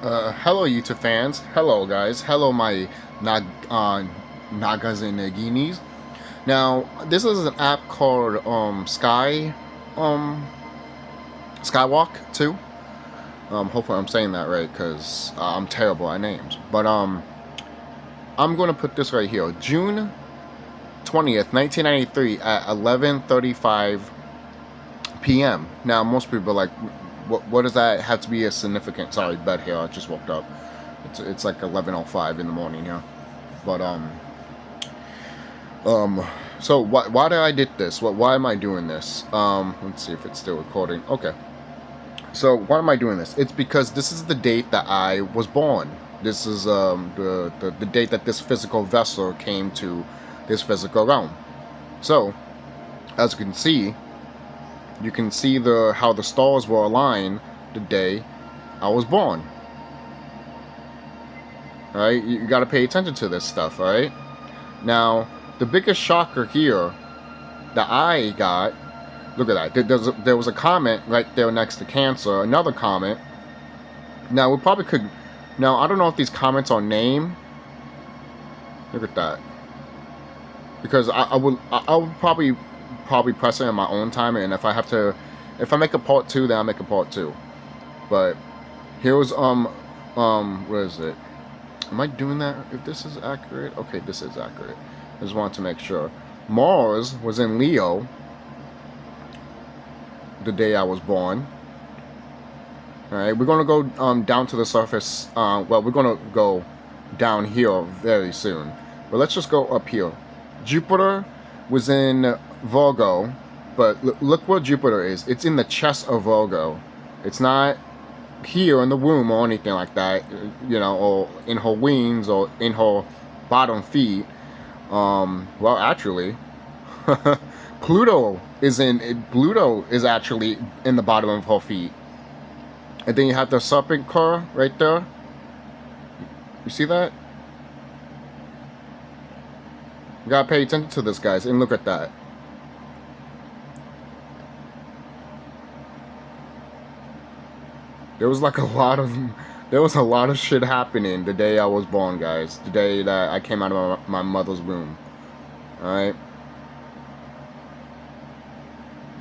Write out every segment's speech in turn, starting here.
Hello, YouTube fans. Hello, guys. Hello, my Nagas and Naginis. Now, this is an app called um, Skywalk 2. Hopefully, I'm saying that right because I'm terrible at names. But I'm going to put this right here. June 20th, 1993, at 11:35 p.m. Now, most people are like, what does that have to be a significant? Sorry, bed here. I just woke up. It's like 11:05 in the morning here. But um, so why did I did this? Why am I doing this? Let's see if it's still recording. Okay. So why am I doing this? It's because this is the date that I was born. This is the date that this physical vessel came to this physical realm. So as you can see the how the stars were aligned the day I was born. All right, you got to pay attention to this stuff. All right. Now, the biggest shocker here that I got, look at that. There was a comment right there next to Cancer, another comment. Now, we probably could. Now, I don't know if these comments are named. Look at that. Because I would probably press it in my own time, and if I make a part two, then I'll make a part two. But here's what is it? Am I doing that? If this is accurate, okay, this is accurate. I just wanted to make sure. Mars was in Leo the day I was born. All right, we're gonna go down to the surface. Well, we're gonna go down here very soon, but let's just go up here. Jupiter was in Virgo, but look where Jupiter is. It's in the chest of Virgo. It's not here in the womb or anything like that, or in her wings or in her bottom feet. Well, actually, Pluto is actually in the bottom of her feet, and then you have the serpent car right there. You see that? You gotta pay attention to this, guys, and look at that. There was a lot of shit happening the day I was born, guys. The day that I came out of my mother's womb. All right.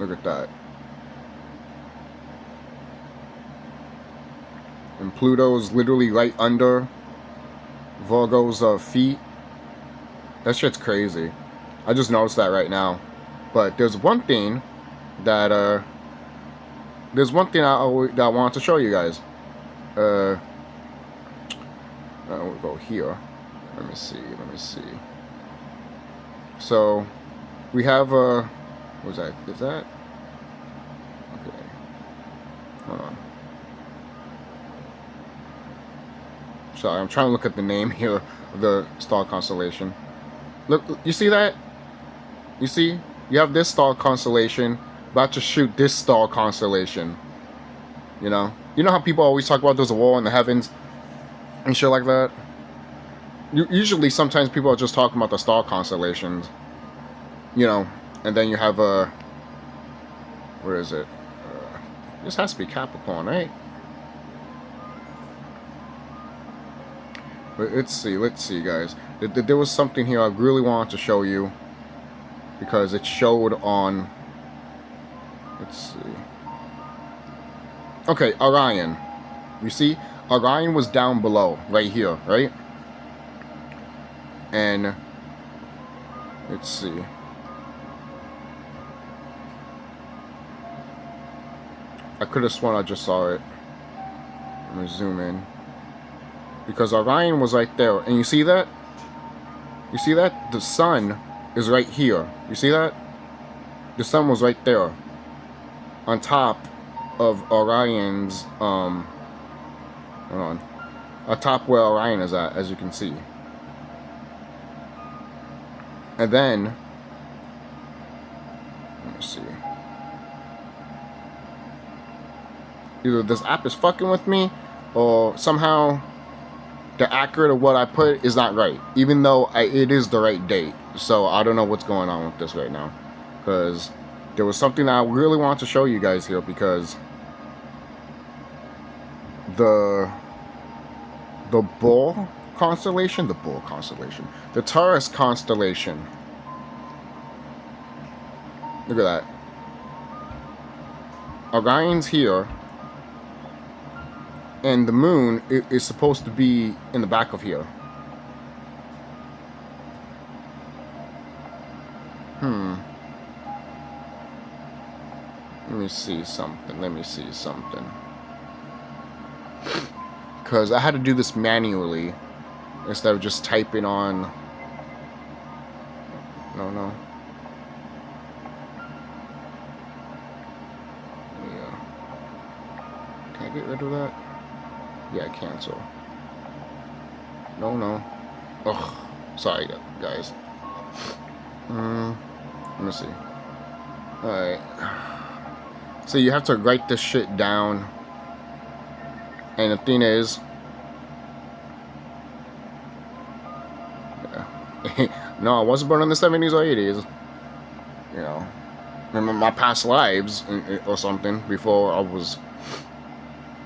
Look at that. And Pluto's literally right under Virgo's feet. That shit's crazy. I just noticed that right now. But there's one thing that I want to show you guys. We'll go here. Let me see. So we have what is that? Is that? Okay. Hold on. Sorry, I'm trying to look at the name here of the star constellation. Look, you see that? You see? You have this star constellation about to shoot this star constellation. You know how people always talk about there's a war in the heavens and shit like that. Usually, sometimes people are just talking about the star constellations. And then you have where is it? This has to be Capricorn, right? But let's see, guys. There was something here I really wanted to show you because it showed on. Let's see. Okay, Orion. You see, Orion was down below, right here, right? And let's see. I could have sworn I just saw it. Let me zoom in. Because Orion was right there. And you see that? You see that? The sun is right here. You see that? The sun was right there. On top of Orion's, hold on. On top where Orion is at, as you can see. And then, let me see. Either this app is fucking with me, or somehow the accurate of what I put is not right, even though it is the right date. So I don't know what's going on with this right now, because there was something that I really wanted to show you guys here, because the the Bull constellation, the Taurus constellation. Look at that. Orion's here, and the moon is supposed to be in the back of here. Let me see something. Because I had to do this manually instead of just typing on. No. Yeah. Can I get rid of that? Yeah, cancel. No. Ugh. Sorry, guys. Let me see. Alright. So you have to write this shit down. And the thing is... Yeah. No, I wasn't born in the 70s or 80s. You know. In my past lives or something before I was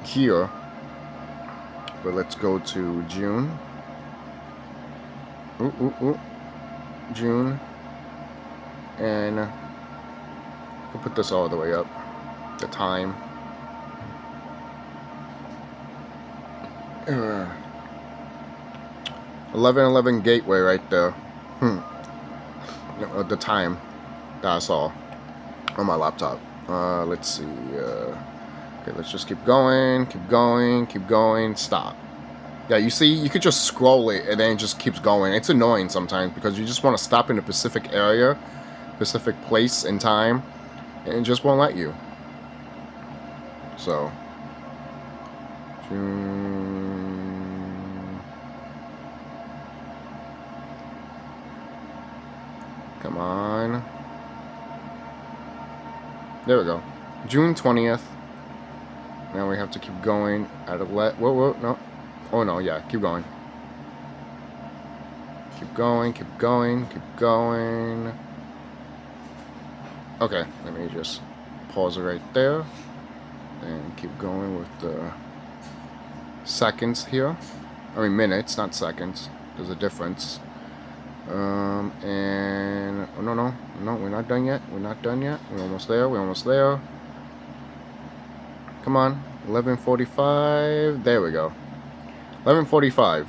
here. But let's go to June. Ooh. June. And we'll put this all the way up. The time. 1111 gateway right there. The time that I saw on my laptop. Let's see. Okay, let's just keep going. Stop. Yeah, you see, you could just scroll it and then it just keeps going. It's annoying sometimes because you just want to stop in a specific area, specific place and time, and it just won't let you. So, June. Come on. There we go. June 20th. Now we have to keep going at whoa, no. Oh no, yeah, keep going. Keep going. Okay, let me just pause it right there. And keep going with the seconds here. I mean minutes, not seconds. There's a difference. And oh, no, we're not done yet. We're almost there. Come on, 11:45. There we go. 11:45.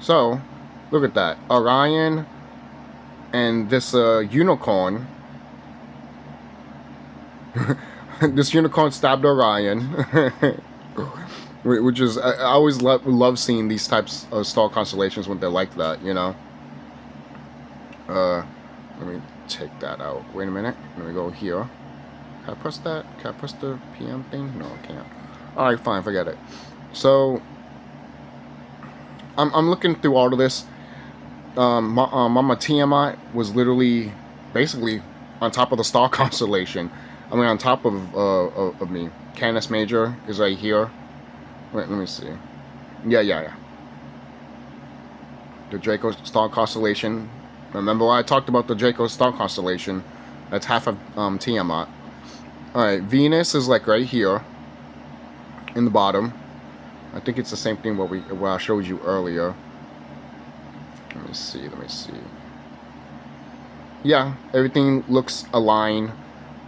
So, look at that. Orion and this unicorn. This unicorn stabbed Orion. Which is, I always love seeing these types of star constellations when they're like that, you know. Let me take that out. Wait a minute. Let me go here. Can I press that? Can I press the PM thing? No, I can't. Alright, fine, forget it. So, I'm looking through all of this. Mama Tiamat was literally, basically, on top of the star constellation. I mean, on top of me. Canis Major is right here. Wait, let me see. Yeah. The Draco star constellation. Remember I talked about the Draco star constellation? That's half of Tiamat. Alright, Venus is like right here. In the bottom. I think it's the same thing what I showed you earlier. Let me see. Yeah, everything looks aligned.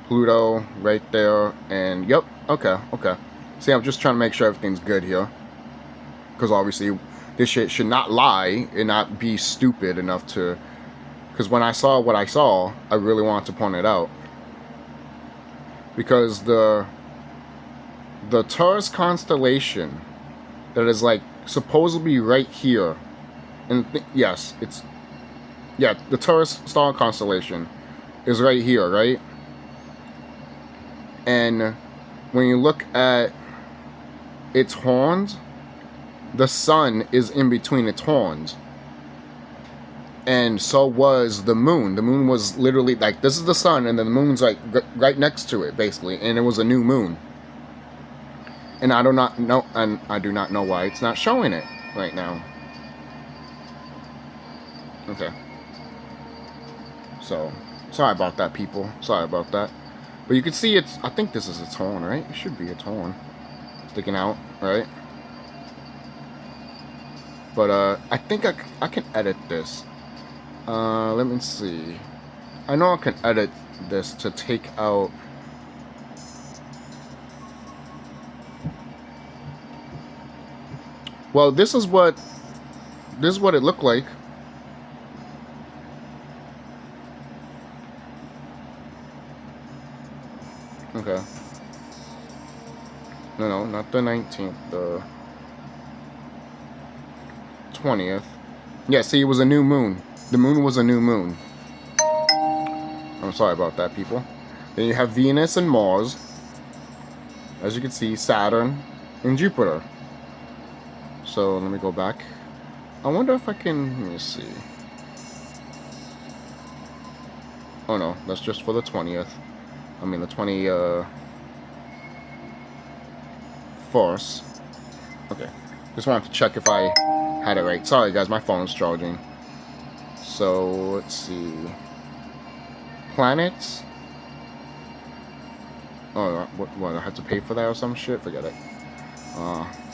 Pluto right there. And yep, okay. See, I'm just trying to make sure everything's good here. Because obviously, this shit should not lie and not be stupid enough to... Because when I saw what I saw, I really wanted to point it out. Because the Taurus constellation that is like supposedly right here. And yes, it's... Yeah, the Taurus star constellation is right here, right? And when you look at its horns, the sun is in between its horns. And so was the moon. The moon was literally like, this is the sun, and then the moon's like right next to it, basically. And it was a new moon. And I do not know why it's not showing it right now. Okay. So, sorry about that, people. Sorry about that. But you can see it's, I think this is its horn, right? It should be its horn. Sticking out, right? But I think I can edit this. Let me see. I know I can edit this to take out. Well, this is what it looked like. Okay. No, not the 19th. The 20th. Yeah, see, it was a new moon. The moon was a new moon. I'm sorry about that, people. Then you have Venus and Mars. As you can see, Saturn and Jupiter. So let me go back. I wonder if I can. Let me see. Oh no, that's just for the 20th. I mean the 21st. Okay. Just wanted to check if I had it right. Sorry guys, my phone's charging. So let's see. Planets. Oh, what? I had to pay for that or some shit? Forget it.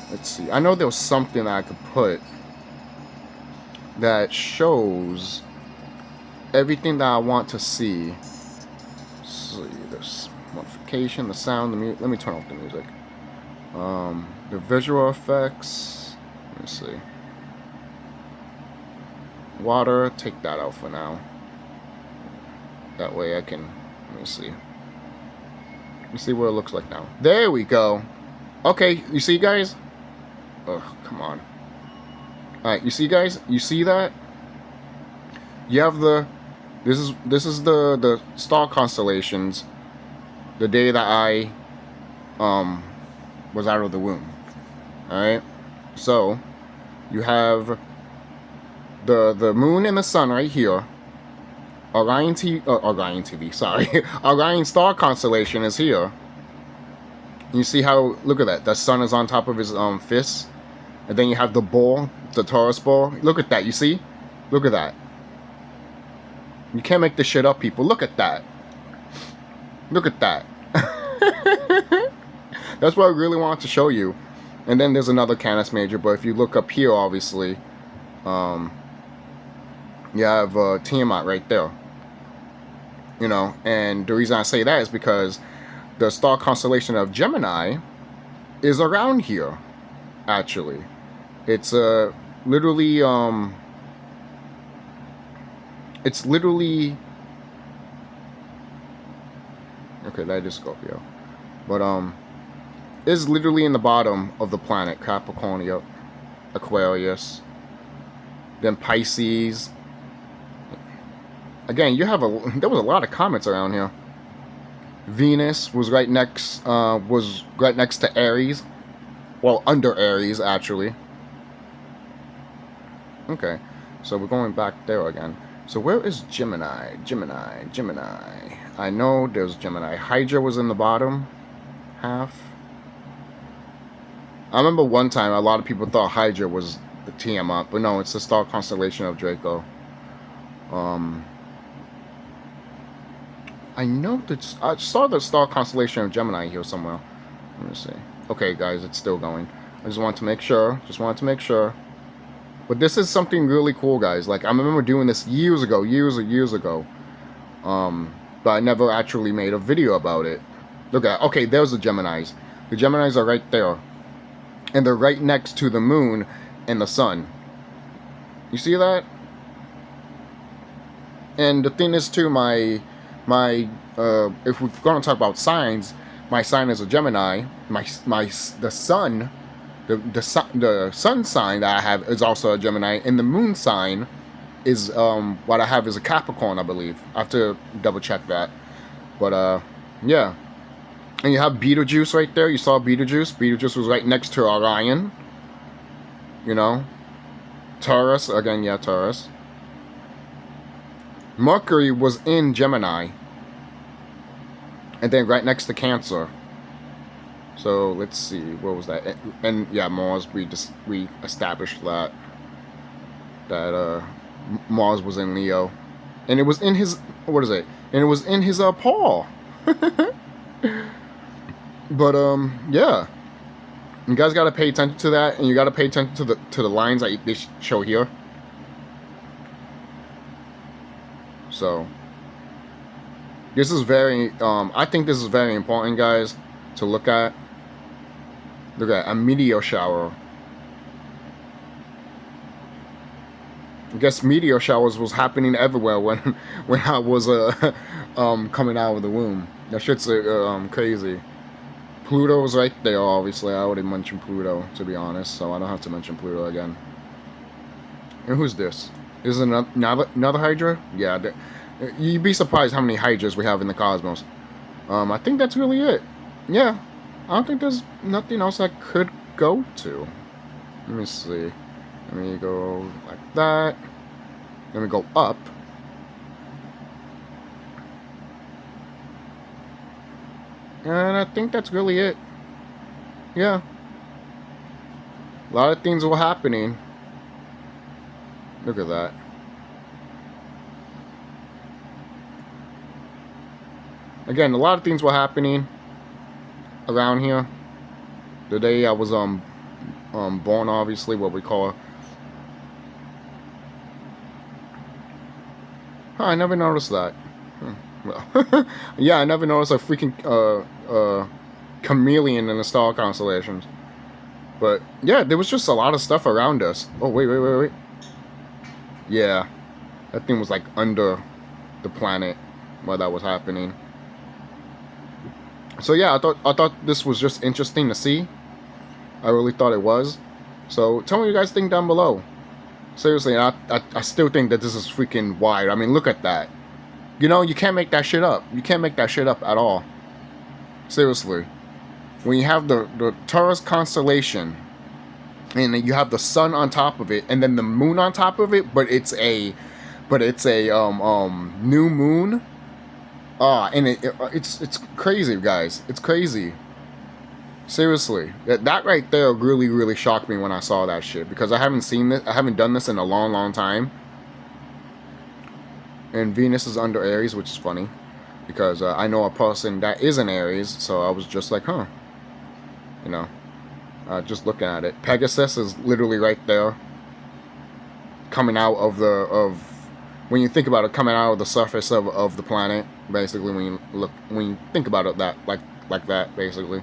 Let's see. I know there was something that I could put that shows everything that I want to see. Let's see, there's modification, the sound, the music. Let me turn off the music. The visual effects. Let me see. Water, take that out for now. That way I can. Let me see. Let me see what it looks like now. There we go. Okay, you see, guys? Ugh, come on. Alright, you see, guys? You see that? You have the... This is the star constellations. The day that I was out of the womb. Alright? So, you have the moon and the sun right here. Orion TV, sorry. Orion star constellation is here. You see how, look at that. The sun is on top of his fist. And then you have the bull, the Taurus bull. Look at that, you see? Look at that. You can't make this shit up, people. Look at that. Look at that. That's what I really wanted to show you. And then there's another Canis Major, but if you look up here, obviously, you have Tiamat right there. You know, and the reason I say that is because the star constellation of Gemini is around here, actually. It's literally it's literally okay, that is Scorpio. But it's literally in the bottom of the planet, Capricorn, Aquarius, then Pisces. Again, there was a lot of comments around here. Venus was right next to Aries. Well, under Aries, actually. Okay, so we're going back there again. So where is Gemini? Gemini. I know there's Gemini. Hydra was in the bottom half. I remember one time a lot of people thought Hydra was the Tiamat, but no, it's the star constellation of Draco. I know that I saw the star constellation of Gemini here somewhere. Let me see. Okay, guys, it's still going. I just wanted to make sure. But this is something really cool, guys. Like, I remember doing this years ago. But I never actually made a video about it. Look at that. Okay, there's the Geminis. The Geminis are right there. And they're right next to the moon and the sun. You see that? And the thing is, too, if we're going to talk about signs, my sign is a Gemini. The sun sign that I have is also a Gemini, and the moon sign is what I have is a Capricorn, I believe. I have to double check that. But yeah. And you have Betelgeuse right there. You saw Betelgeuse. Betelgeuse was right next to Orion. You know, Taurus again. Yeah, Taurus. Mercury was in Gemini, and then right next to Cancer. So let's see, what was that? And yeah, Mars. We established that Mars was in Leo, and it was in his And it was in his paw. But yeah. You guys got to pay attention to that, and you got to pay attention to the lines that they show here. So this is very, I think this is very important, guys, to look at. Look at a meteor shower. I guess meteor showers was happening everywhere when when I was coming out of the womb. That shit's crazy. Pluto's right there, obviously. I already mentioned Pluto, to be honest, so I don't have to mention Pluto again. And who's this? Is it another Hydra? Yeah, you'd be surprised how many Hydras we have in the cosmos. I think that's really it. Yeah, I don't think there's nothing else I could go to. Let me see. Let me go like that. Let me go up. And I think that's really it. Yeah. A lot of things were happening. Look at that. Again, a lot of things were happening around here. The day I was born, obviously, what we call. Huh, I never noticed that. Well, yeah, I never noticed a freaking chameleon in the star constellations. But yeah, there was just a lot of stuff around us. Oh wait. Yeah, that thing was like under the planet while that was happening. So yeah, I thought this was just interesting to see. I really thought it was. So tell me what you guys think down below. Seriously, I still think that this is freaking wide. I mean, look at that. You know, you can't make that shit up. You can't make that shit up at all. Seriously. When you have the Taurus constellation, and you have the sun on top of it, and then the moon on top of it, but it's a new moon. And it's crazy, guys. It's crazy. Seriously, that right there really shocked me when I saw that shit, because I haven't seen this. I haven't done this in a long time. And Venus is under Aries, which is funny, because I know a person that is in Aries, so I was just like, huh. You know, just looking at it. Pegasus is literally right there, coming out of when you think about it, coming out of the surface of the planet. Basically, when you think about it, that like that, basically.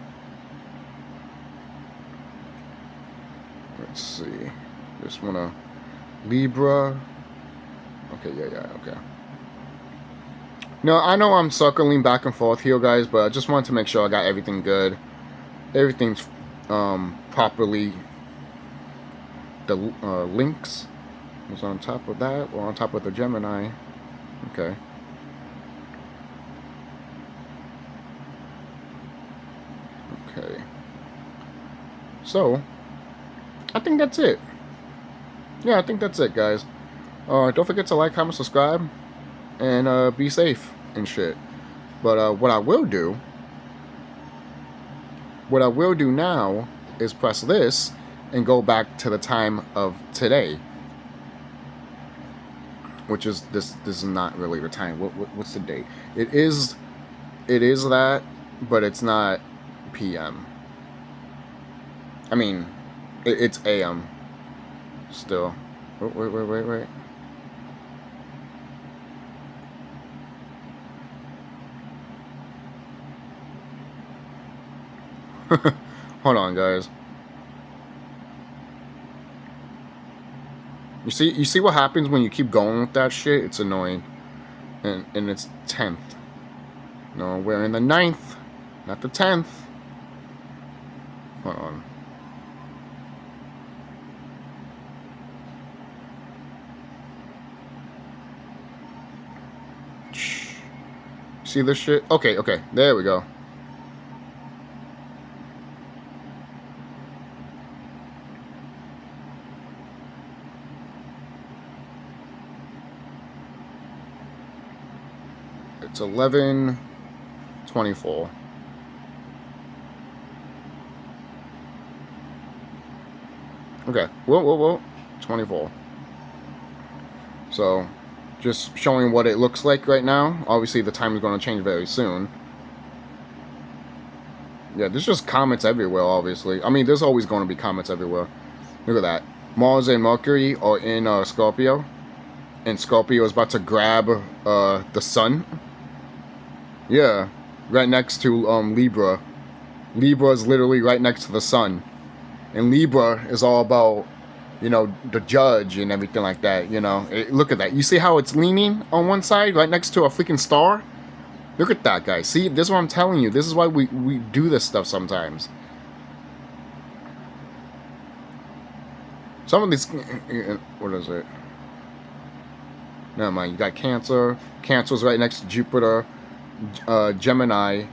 Let's see. Just wanna Libra. Okay, yeah, okay. No, I know I'm circling back and forth here, guys, but I just wanted to make sure I got everything good. Everything's properly. The links was on top of that, or on top of the Gemini. Okay. Okay. So, I think that's it. Yeah, I think that's it, guys. Don't forget to like, comment, subscribe, and be safe and shit. But what I will do now is press this and go back to the time of today, which is this is not really the time. What's the date? It is that, but it's not PM. I mean, it's AM still. Wait. Hold on, guys. You see what happens when you keep going with that shit? It's annoying. And it's 10th. No, we're in the 9th, not the 10th. Hold on. See this shit? Okay, there we go. It's 11:24. Okay, whoa, 24. So, just showing what it looks like right now. Obviously, the time is going to change very soon. Yeah, there's just comets everywhere, obviously. I mean, there's always going to be comets everywhere. Look at that. Mars and Mercury are in Scorpio. And Scorpio is about to grab the sun. Yeah, right next to Libra. Libra is literally right next to the sun. And Libra is all about, you know, the judge and everything like that, you know. Look at that. You see how it's leaning on one side right next to a freaking star? Look at that, guys. See, this is what I'm telling you. This is why we do this stuff sometimes. Some of these... What is it? Never mind. You got Cancer. Cancer's right next to Jupiter. Gemini.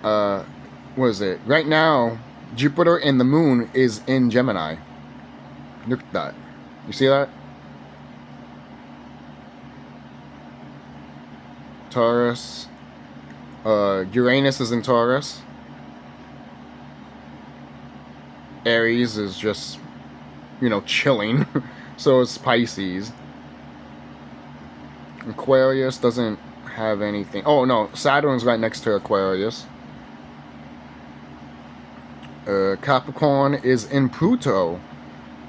What is it? Right now, Jupiter and the Moon is in Gemini. Look at that. You see that? Taurus. Uranus is in Taurus. Aries is just, you know, chilling. So is Pisces. Aquarius doesn't have anything. Oh no, Saturn's right next to Aquarius. Capricorn is in Pluto,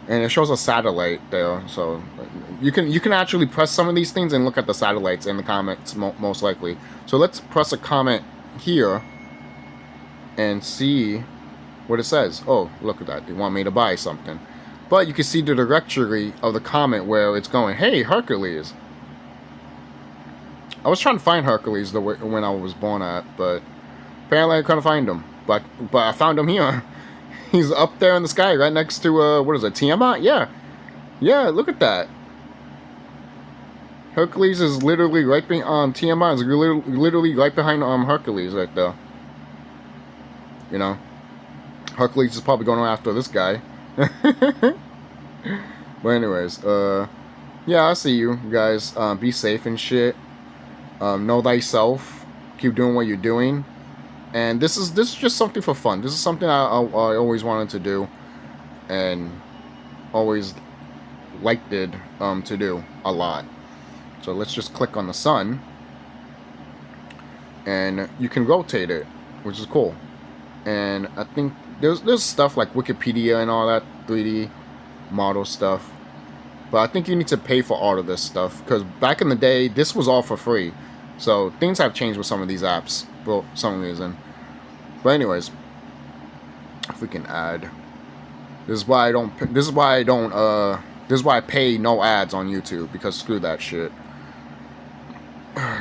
and it shows a satellite there. So you can actually press some of these things and look at the satellites in the comments most likely. So let's press a comment here and see what it says. Oh, look at that. They want me to buy something. But you can see the directory of the comment where it's going. Hey, Hercules. I was trying to find Hercules when I was born at, but apparently I couldn't find him. But I found him here. He's up there in the sky, right next to what is it, Tiamat? Yeah. Look at that. Hercules is literally right behind. Tiamat is literally right behind Hercules right there. You know, Hercules is probably going after this guy. But anyways, yeah, I see you guys. Be safe and shit. Know thyself. Keep doing what you're doing. And this is just something for fun. This is something I always wanted to do, and always liked it to do a lot. So let's just click on the sun, and you can rotate it, which is cool. And I think there's stuff like Wikipedia and all that 3D model stuff, but I think you need to pay for all of this stuff, because back in the day this was all for free. So things have changed with some of these apps for some reason. But anyways, if we can add, this is why I pay no ads on YouTube, because screw that shit.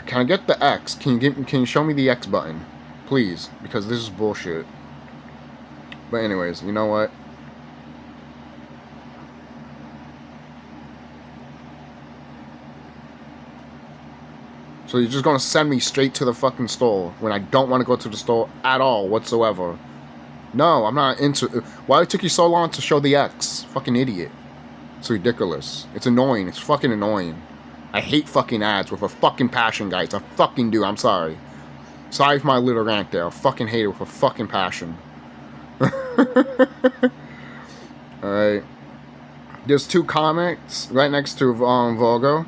Can I get the X? Can you show me the X button, please? Because this is bullshit. But anyways, you know what? So you're just gonna send me straight to the fucking store when I don't want to go to the store at all whatsoever? No, I'm not into. Why it took you so long to show the X? Fucking idiot. It's ridiculous. It's annoying. It's fucking annoying. I hate fucking ads with a fucking passion, guys. I fucking do. I'm sorry. Sorry for my little rant there. I fucking hate it with a fucking passion. Alright. There's two comets right next to Virgo.